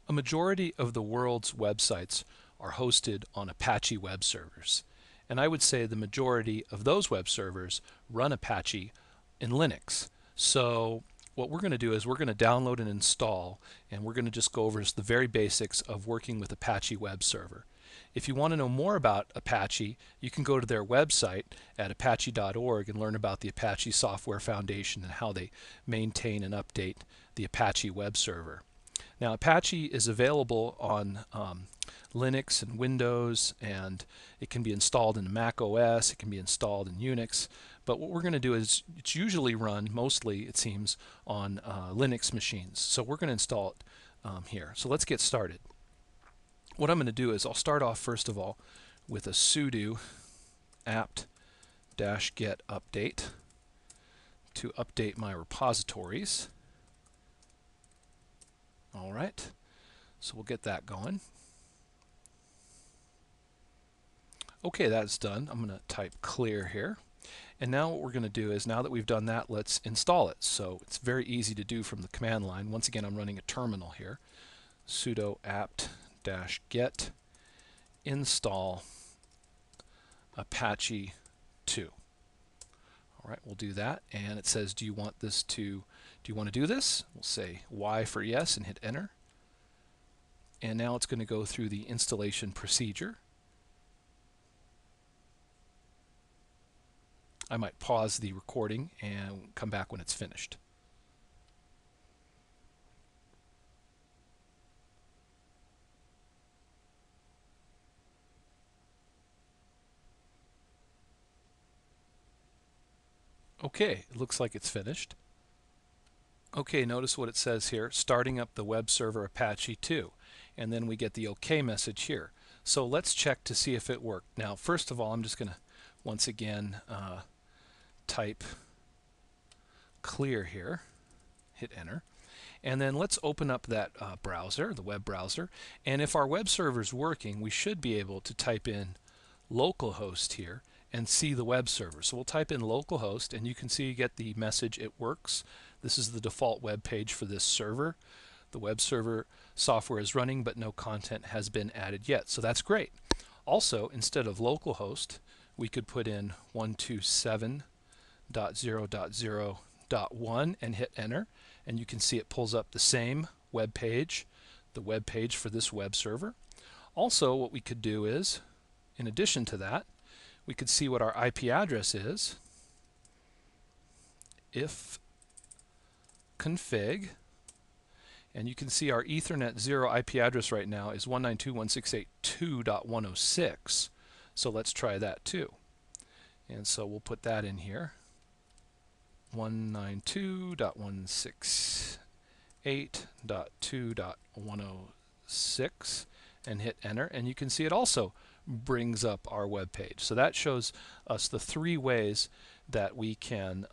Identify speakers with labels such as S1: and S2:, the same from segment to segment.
S1: A majority of the world's websites are hosted on Apache web servers. And I would say the majority of those web servers run Apache in Linux. So what we're going to do is we're going to download and install, and we're going to just go over the very basics of working with Apache web server. If you want to know more about Apache, you can go to their website at apache.org and learn about the Apache Software Foundation and how they maintain and update the Apache web server. Now, Apache is available on Linux and Windows, and it can be installed in Mac OS, it can be installed in Unix, but what we're going to do is it's usually run, mostly it seems, on Linux machines. So we're going to install it here. So let's get started. What I'm going to do is I'll start off first of all with a sudo apt-get update to update my repositories. Alright, so we'll get that going. Okay, that's done. I'm going to type clear here. And now what we're going to do is, now that we've done that, let's install it. So it's very easy to do from the command line. Once again, I'm running a terminal here. Sudo apt-get install Apache 2. Alright, we'll do that. And it says, do you want to do this? We'll say Y for yes and hit enter. And now it's going to go through the installation procedure. I might pause the recording and come back when it's finished. Okay, it looks like it's finished. Okay, notice what it says here, starting up the web server Apache 2. And then we get the OK message here. So let's check to see if it worked. Now, first of all, I'm just going to once again type clear here, hit enter. And then let's open up that browser, the web browser. And if our web server is working, we should be able to type in localhost here and see the web server. So we'll type in localhost, and you can see you get the message, it works. This is the default web page for this server. The web server software is running, but no content has been added yet. So that's great. Also, instead of localhost, we could put in 127.0.0.1 and hit enter. And you can see it pulls up the same web page, the web page for this web server. Also, what we could do is, in addition to that, we could see what our IP address is. If config, and you can see our Ethernet 0 IP address right now is 192.168.2.106. So let's try that too. And so we'll put that in here. 192.168.2.106 and hit enter, and you can see it also brings up our web page. So that shows us the three ways that we can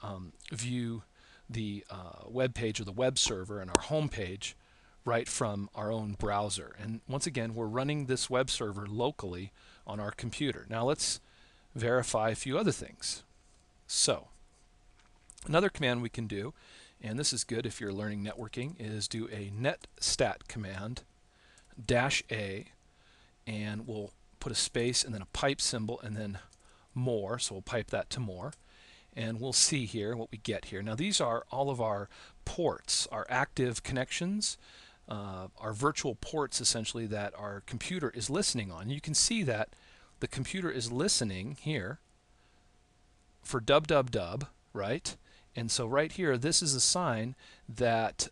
S1: view the web page or the web server and our home page right from our own browser. And once again, we're running this web server locally on our computer. Now let's verify a few other things. So another command we can do, and this is good if you're learning networking, is do a netstat command -a, and we'll put a space and then a pipe symbol and then more. So we'll pipe that to more. And we'll see here what we get here. Now these are all of our ports, our active connections, our virtual ports essentially that our computer is listening on. You can see that the computer is listening here for dub, right? And so right here, this is a sign that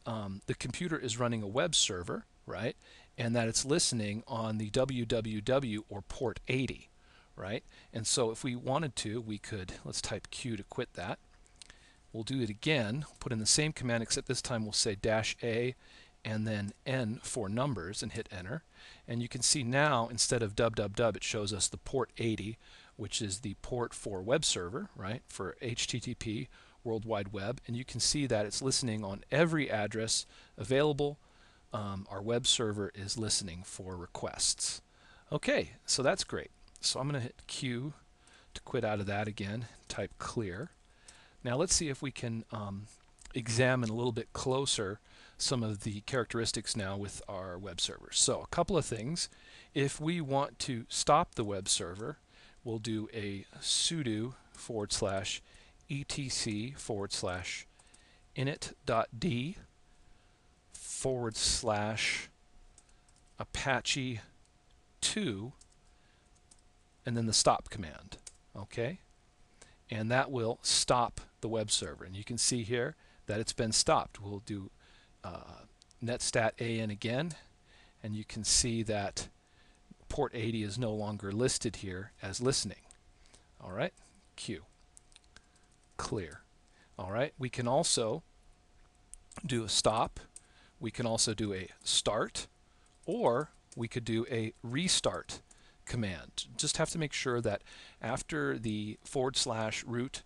S1: the computer is running a web server, right? And that it's listening on the www or port 80. Right? And so if we wanted to, we could, let's type Q to quit that. We'll do it again, put in the same command, except this time we'll say -a and then N for numbers and hit enter. And you can see now, instead of dub, it shows us the port 80, which is the port for web server, right? For HTTP, World Wide Web. And you can see that it's listening on every address available. Our web server is listening for requests. Okay, so that's great. So I'm going to hit Q to quit out of that again, type clear. Now let's see if we can examine a little bit closer some of the characteristics now with our web server. So a couple of things. If we want to stop the web server, we'll do a sudo /etc/init.d /Apache 2 and then the stop command. Okay? And that will stop the web server. And you can see here that it's been stopped. We'll do netstat an again, and you can see that port 80 is no longer listed here as listening. All right, Q. Clear. All right, we can also do a stop. We can also do a start, or we could do a restart command. Just have to make sure that after the /root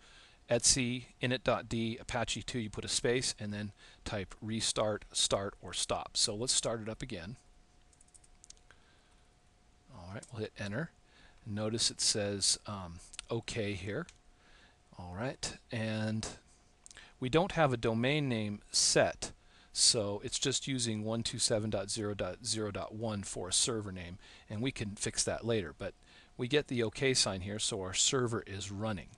S1: etc init.d Apache 2 you put a space and then type restart, start, or stop. So let's start it up again. All right, we'll hit enter. Notice it says OK here. All right, and we don't have a domain name set, so it's just using 127.0.0.1 for a server name, and we can fix that later. But we get the OK sign here, so our server is running.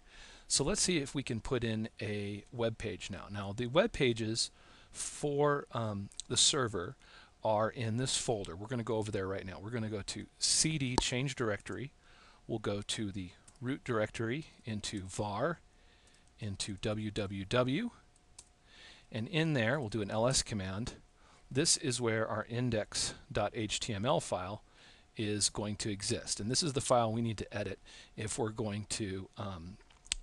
S1: So let's see if we can put in a web page now. Now the web pages for the server are in this folder. We're going to go over there right now. We're going to go to cd change directory. We'll go to the root directory, into var, into www, and in there we'll do an ls command. This is where our index.html file is going to exist, and this is the file we need to edit if we're going to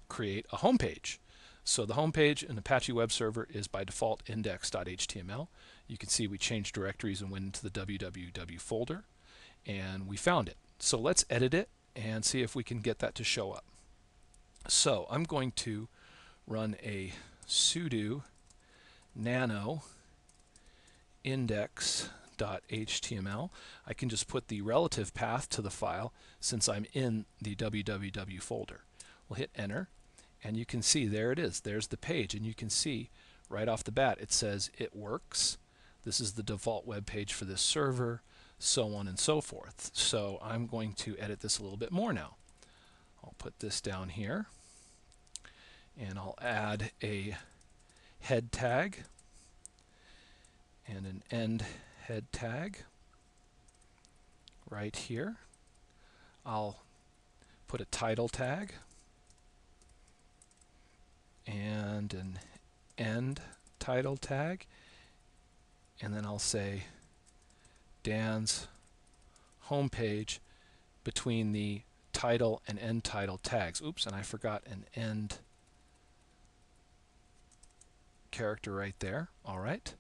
S1: create a home page. So the home page in Apache web server is by default index.html. You can see we changed directories and went into the www folder, and we found it. So let's edit it and see if we can get that to show up. So I'm going to run a sudo nano index.html. I can just put the relative path to the file since I'm in the www folder. We'll hit enter, and you can see there it is. There's the page, and you can see right off the bat it says it works. This is the default web page for this server, so on and so forth. So I'm going to edit this a little bit more now. I'll put this down here, and I'll add a head tag and an end head tag right here. I'll put a title tag and an end title tag, and then I'll say Dan's homepage between the title and end title tags. Oops, and I forgot an end character right there. All right.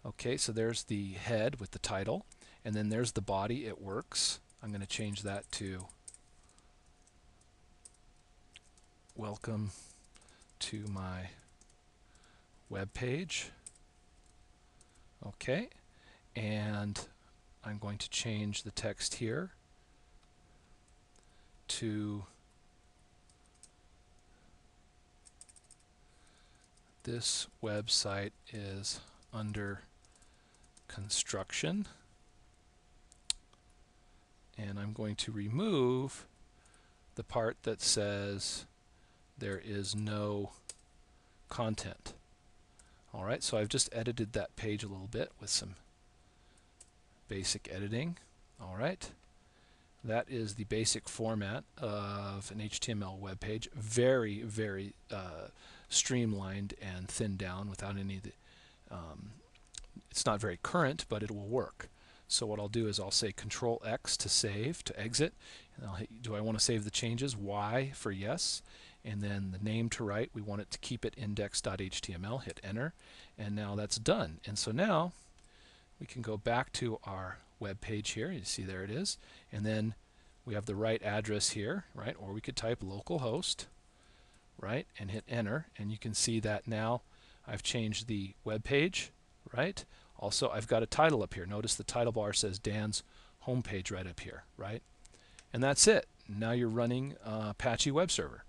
S1: Okay, so there's the head with the title, and then there's the body, it works. I'm going to change that to welcome to my web page. Okay, and I'm going to change the text here to this website is under construction, and I'm going to remove the part that says there is no content. Alright, so I've just edited that page a little bit with some basic editing. Alright, that is the basic format of an HTML web page. Very, very streamlined and thinned down without any of the it's not very current, but it will work. So what I'll do is I'll say Control X to save, to exit, and I'll hit, do I want to save the changes? Y for yes, and then the name to write, we want it to keep it index.html, hit enter, and now that's done. And so now we can go back to our web page here. You see there it is, and then we have the right address here, right? Or we could type localhost, right, and hit enter, and you can see that now I've changed the web page, right? Also, I've got a title up here. Notice the title bar says Dan's homepage right up here, right? And that's it. Now you're running Apache web server.